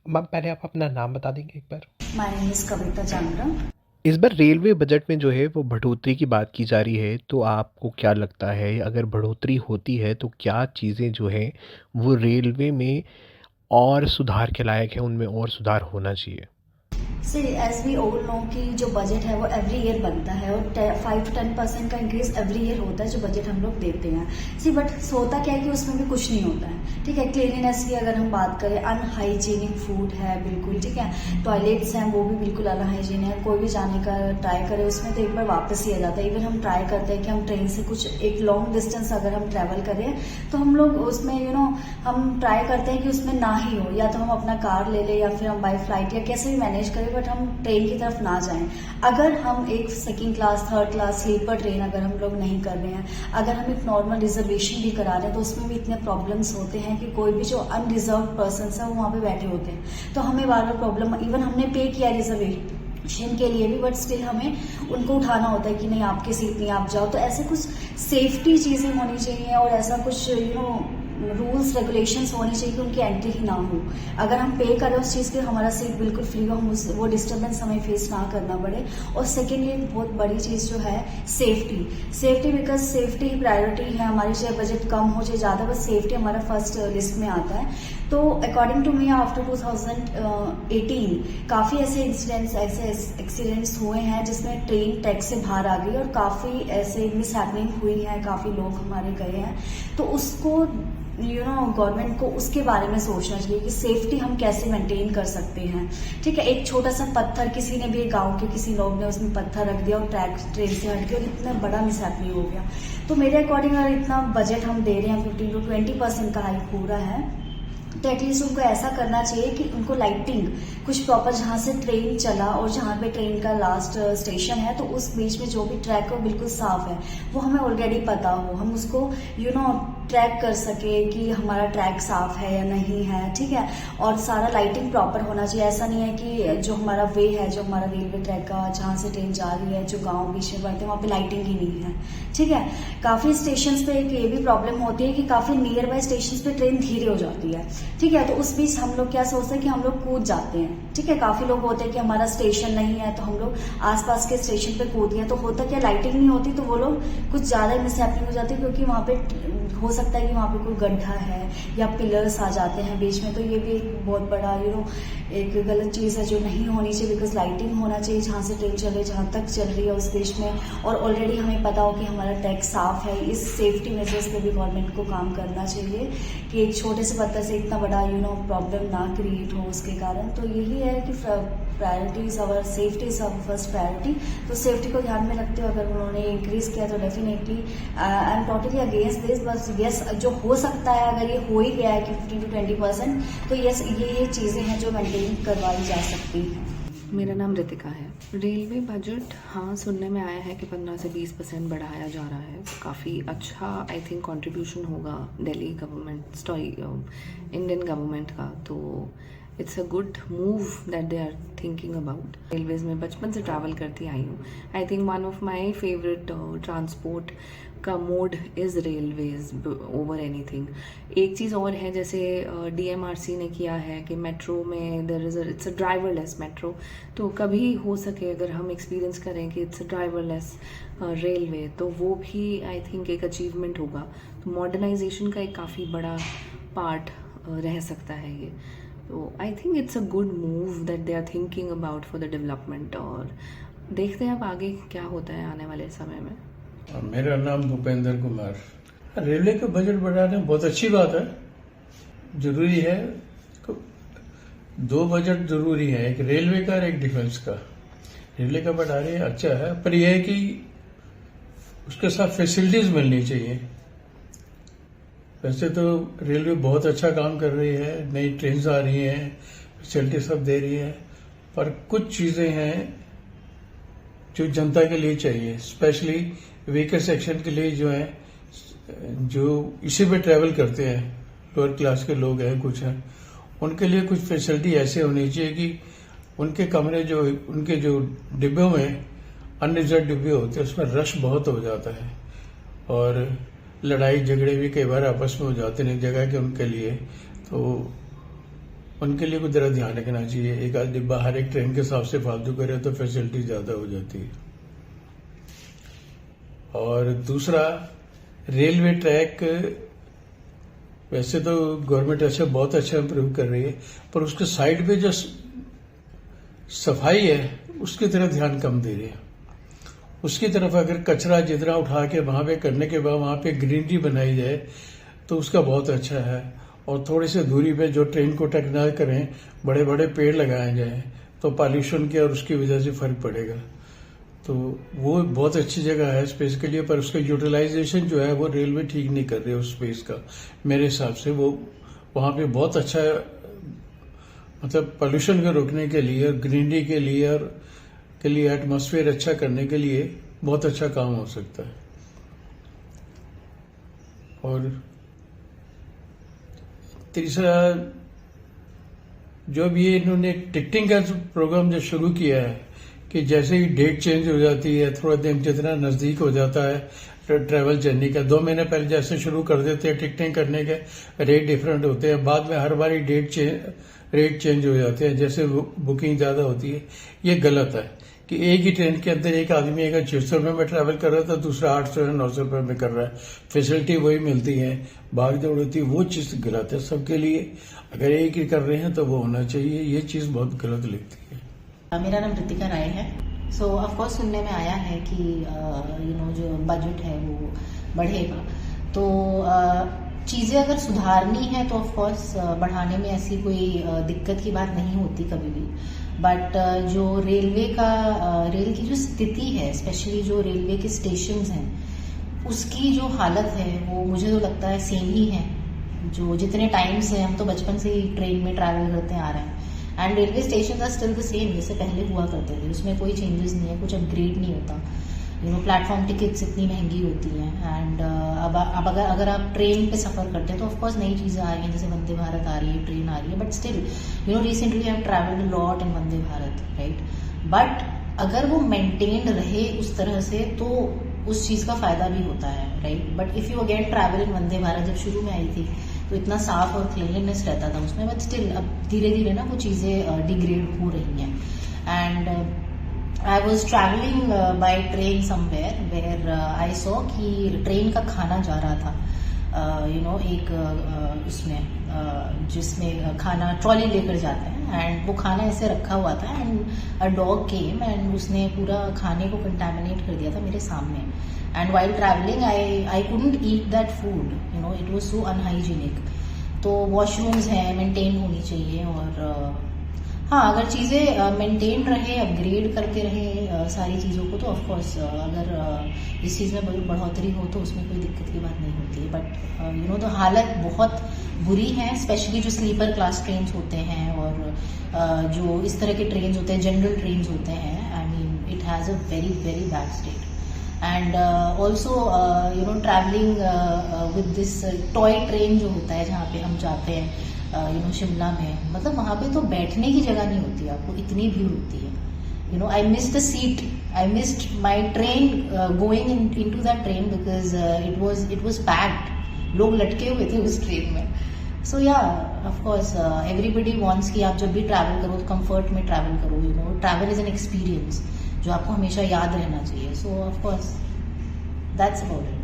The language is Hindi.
मैम पहले आप अपना नाम बता देंगे एक बार? माय नेम इज़ कविता चांद्रा। इस बार रेलवे बजट में जो है वो बढ़ोतरी की बात की जा रही है, तो आपको क्या लगता है अगर बढ़ोतरी होती है तो क्या चीज़ें जो हैं वो रेलवे में और सुधार के लायक है, उनमें और सुधार होना चाहिए? सी एज वी ऑल नो कि जो बजट है वो एवरी ईयर बनता है और 5 to 10% का इंक्रीज एवरी ईयर होता है जो बजट हम लोग देते हैं। सी बट होता क्या है कि उसमें भी कुछ नहीं होता है। ठीक है, क्लीनिनेस की अगर हम बात करें, अनहाइजीनिक फूड है बिल्कुल। ठीक है, टॉयलेट्स हैं वो भी बिल्कुल अनहाइजीन है। कोई भी जाने का ट्राई करे उसमें तो एक बार वापस ही आ जाता है। इवन हम ट्राई करते हैं कि हम ट्रेन से कुछ एक लॉन्ग डिस्टेंस अगर हम ट्रैवल करें तो हम लोग उसमें हम ट्राई करते हैं कि उसमें ना ही हो, या तो हम अपना कार ले ले या फिर हम बाई फ्लाइट या कैसे भी मैनेज करें, बट हम ट्रेन की तरफ ना जाएं। अगर हम एक second class, third class, sleeper train अगर हम लोग नहीं कर रहे हैं, अगर हम एक नॉर्मल रिजर्वेशन भी करा रहे हैं तो उसमें भी इतने प्रॉब्लम्स होते हैं कि कोई भी जो अनरिजर्व पर्सन है वो वहाँ पे बैठे होते हैं, तो हमें बार बार प्रॉब्लम। इवन हमने पे किया रिजर्वेशन के लिए भी, बट स्टिल हमें उनको उठाना होता है कि नहीं आपके सीट नहीं, आप जाओ। तो ऐसे कुछ सेफ्टी चीज़ें होनी चाहिए और ऐसा कुछ रूल्स रेगुलेशंस होने चाहिए कि उनकी एंट्री ही ना हो। अगर हम पे करें उस चीज़ के, हमारा सीट बिल्कुल फ्री हो, हम वो डिस्टर्बेंस हमें फेस ना करना पड़े। और सेकेंडली एक बहुत बड़ी चीज़ जो है safety because safety he priority है हमारी, चाहे बजट कम हो चाहे ज़्यादा, बस सेफ्टी हमारा फर्स्ट लिस्ट में आता है। तो अकॉर्डिंग टू मी आफ्टर 2018 काफ़ी ऐसे एक्सीडेंट्स हुए हैं जिसमें ट्रेन ट्रैक से बाहर आ गई और काफ़ी ऐसे मिसहैपनिंग हुई है, काफ़ी लोग हमारे गए हैं। तो उसको गवर्नमेंट को उसके बारे में सोचना चाहिए कि सेफ्टी हम कैसे मेंटेन कर सकते हैं। ठीक है, एक छोटा सा पत्थर, किसी ने भी, एक गांव के किसी लोग ने उसमें पत्थर रख दिया और ट्रेन से हट गया और इतना बड़ा मिसहैपनिंग हो गया। तो मेरे अकॉर्डिंग अगर इतना बजट हम दे रहे हैं, 15 to 20% का हाइक हो रहा है, तो एटलीस्ट उनको ऐसा करना चाहिए कि उनको लाइटिंग कुछ प्रॉपर, जहाँ से ट्रेन चला और जहाँ पे ट्रेन का लास्ट स्टेशन है तो उस बीच में जो भी ट्रैक हो बिल्कुल साफ है, वो हमें ऑलरेडी पता हो, हम उसको ट्रैक कर सके कि हमारा ट्रैक साफ है या नहीं है। ठीक है, और सारा लाइटिंग प्रॉपर होना चाहिए। ऐसा नहीं है कि जो हमारा वे है, जो हमारा रेलवे ट्रैक का जहाँ से ट्रेन जा रही है, जो गाँव बीच में पड़ते हैं वहाँ पे लाइटिंग ही नहीं है। ठीक है, काफ़ी स्टेशन पे एक ये भी प्रॉब्लम होती है कि काफ़ी नियर बाय स्टेशन पे ट्रेन धीरे हो जाती है। ठीक है, तो उस बीच हम लोग क्या सोचते हैं कि हम लोग कूद जाते हैं। ठीक है, काफ़ी लोग होते हैं कि हमारा स्टेशन नहीं है तो हम लोग आसपास के स्टेशन पे कूद गए, तो होता क्या, लाइटिंग नहीं होती तो वो लोग कुछ ज़्यादा मिसहैपनिंग हो जाती है, क्योंकि वहाँ पे हो सकता है कि वहाँ पे कोई गड्ढा है या पिलर्स आ जाते हैं बीच में। तो ये भी एक बहुत बड़ा एक गलत चीज़ है जो नहीं होनी चाहिए, बिकॉज लाइटिंग होना चाहिए जहाँ से ट्रेन चले, जहाँ तक चल रही है उस बीच में, और ऑलरेडी हमें पता हो कि हमारा ट्रैक साफ है। इस सेफ्टी मेजर्स पे भी गवर्नमेंट को काम करना चाहिए कि एक छोटे से पत्थर से इतना बड़ा प्रॉब्लम ना क्रिएट हो उसके कारण। तो यही है कि priority is our safety, is our first priority. तो सेफ्टी को ध्यान में रखते हुए अगर उन्होंने इंक्रीज किया तो definitely I am totally against this. बस यस, जो हो सकता है अगर ये हो ही गया है कि 15 to 20%, तो यस ये चीज़ें हैं जो मेंटेन करवाई जा सकती हैं। मेरा नाम रितिका है। रेलवे बजट, हाँ, सुनने में आया है कि 15 से 20% बढ़ाया जा रहा है। काफ़ी अच्छा आई थिंक कंट्रीब्यूशन होगा दिल्ली गवर्नमेंट, इंडियन गवर्नमेंट का। तो it's a good move that they are thinking about. Railways में बचपन से ट्रैवल करती आई हूँ। I think one of my favourite transport का mode is railways over anything. एक चीज़ और है, जैसे DMRC ने किया है कि मेट्रो में there is it's a driverless metro. तो कभी हो सके अगर हम एक्सपीरियंस करें कि इट्स अ ड्राइवरलेस रेलवे, तो वो भी आई थिंक एक अचीवमेंट होगा। तो मॉडर्नाइजेशन का एक काफ़ी बड़ा पार्ट रह सकता है ये। तो I think it's a good move that they are thinking about for the development. और देखते हैं अब आगे क्या होता है आने वाले समय में। मेरा नाम भूपेंद्र कुमार। रेलवे का बजट बढ़ाना बहुत अच्छी बात है, जरूरी है। दो बजट जरूरी है, एक रेलवे का और एक डिफेंस का। रेलवे का बढ़ा रही है, अच्छा है, पर यह है कि उसके साथ फैसिलिटीज मिलनी चाहिए। वैसे तो रेलवे बहुत अच्छा काम कर रही है, नई ट्रेन आ रही हैं, फैसिलिटी सब दे रही है, पर कुछ चीजें हैं जो जनता के लिए चाहिए, स्पेशली वीकर सेक्शन के लिए, जो है जो इसी पे ट्रैवल करते हैं, लोअर क्लास के लोग हैं, कुछ हैं, उनके लिए कुछ फैसिलिटी ऐसे होनी चाहिए कि उनके कमरे, जो उनके जो डिब्बों में अनरिजर्व डिब्बे होते हैं उसमें रश बहुत हो जाता है और लड़ाई झगड़े भी कई बार आपस में हो जाते हैं जगह के उनके लिए। तो उनके लिए कुछ जरा ध्यान रखना चाहिए। एक आध डिब्बा हर एक ट्रेन के हिसाब से फालतू करे तो फैसिलिटी ज्यादा हो जाती है। और दूसरा, रेलवे ट्रैक वैसे तो गवर्नमेंट बहुत अच्छा इम्प्रूव कर रही है, पर उसके साइड पे जो सफाई है उसकी तरफ ध्यान कम दे रही है। उसकी तरफ अगर कचरा जितना उठा के वहां पे करने के बाद वहां पे ग्रीनरी बनाई जाए तो उसका बहुत अच्छा है। और थोड़ी सी दूरी पे जो ट्रेन को टच ना करें, बड़े बड़े पेड़ लगाए जाए तो पॉल्यूशन के और उसकी वजह से फर्क पड़ेगा। तो वो बहुत अच्छी जगह है स्पेस के लिए, पर उसका यूटिलाइजेशन जो है वो रेलवे ठीक नहीं कर रही है उस स्पेस का। मेरे हिसाब से वो वहां पे बहुत अच्छा, मतलब पोल्यूशन को रोकने के लिए, ग्रीनरी के लिए एटमॉस्फेयर अच्छा करने के लिए बहुत अच्छा काम हो सकता है। और तीसरा, जो भी इन्होंने टिकटिंग का प्रोग्राम जो शुरू किया है कि जैसे ही डेट चेंज हो जाती है, थोड़ा दिन जितना नजदीक हो जाता है ट्रेवल जर्नी का, 2 महीने पहले जैसे शुरू कर देते हैं टिकटिंग करने के, रेट डिफरेंट होते हैं। बाद में हर बारी रेट चेंज हो जाते हैं जैसे बुकिंग ज्यादा होती है। ये गलत है कि एक ही ट्रेन के अंदर एक आदमी अगर 600 रुपये में ट्रैवल कर रहा है तो दूसरा 800 या 900 रुपये में कर रहा है, फैसिलिटी वही मिलती है, भाग दौड़ होती है, वो चीज गलत है सबके लिए। अगर एक ही कर रहे हैं तो वो होना चाहिए, ये चीज बहुत गलत लगती है। मेरा नाम ऋतिका राय है। सो ऑफकोर्स सुनने में आया है कि जो बजट है वो बढ़ेगा, तो चीज़ें अगर सुधारनी है तो ऑफकोर्स बढ़ाने में ऐसी कोई दिक्कत की बात नहीं होती कभी भी। बट जो रेल की जो स्थिति है, स्पेशली जो रेलवे के स्टेशंस हैं, उसकी जो हालत है वो मुझे तो लगता है सेम ही है। जो जितने टाइम से, हम तो बचपन से ही ट्रेन में ट्रैवल करते आ रहे हैं, and railway station are still the same जैसे पहले हुआ करते थे। उसमें कोई चेंजेस नहीं है, कुछ अपग्रेड नहीं होता। प्लेटफॉर्म टिकट्स इतनी महंगी होती हैं। एंड अब अगर आप ट्रेन पे सफ़र करते हैं तो ऑफकोर्स नई चीज़ें आ रही हैं, जैसे वंदे भारत आ रही है, ट्रेन आ रही है। But still recently I have travelled a lot in Vande Bharat, right. But अगर वो मेंटेन्ड रहे उस तरह से तो उस चीज़ का फ़ायदा भी होता है, right. But if you again travel in Vande Bharat, जब शुरू में आई थी तो इतना साफ और क्लीनलीनेस रहता था उसमें, बट स्टिल अब धीरे धीरे ना वो चीज़ें डिग्रेड हो रही हैं। And I was traveling by train somewhere where I saw कि ट्रेन का खाना जा रहा था, एक उसमें जिसमें खाना ट्रॉली लेकर जाते हैं, एंड वो खाना ऐसे रखा हुआ था, and a dog came and उसने पूरा खाने को कंटामिनेट कर दिया था मेरे सामने। And while travelling I couldn't eat that food, it was so unhygienic. तो वॉशरूम्स हैं, मेंटेन होनी चाहिए। और हाँ, अगर चीज़ें मेंटेन रहे, अपग्रेड करते रहे सारी चीज़ों को, तो ऑफकोर्स अगर इस चीज़ में बढ़ोतरी हो तो उसमें कोई दिक्कत की बात नहीं होती है। बट तो हालत बहुत बुरी है, स्पेशली जो स्लीपर क्लास ट्रेन होते हैं और जो इस तरह के ट्रेन होते हैं, जनरल ट्रेन होते हैं। I mean it has a very very bad state. And also travelling with this toy train जो होता है, जहाँ पे हम जाते हैं शिमला में, मतलब वहाँ पे तो बैठने की जगह नहीं होती, आपको इतनी भीड़ होती है। I missed the seat, I missed my train going into that train because it was packed, लोग लटके हुए थे उस ट्रेन में। सो या ऑफकोर्स एवरीबडी वांट्स कि आप जब भी ट्रैवल करो तो कंफर्ट में ट्रैवल करो। ट्रैवल इज एन एक्सपीरियंस जो आपको हमेशा याद रहना चाहिए। So of course that's about it.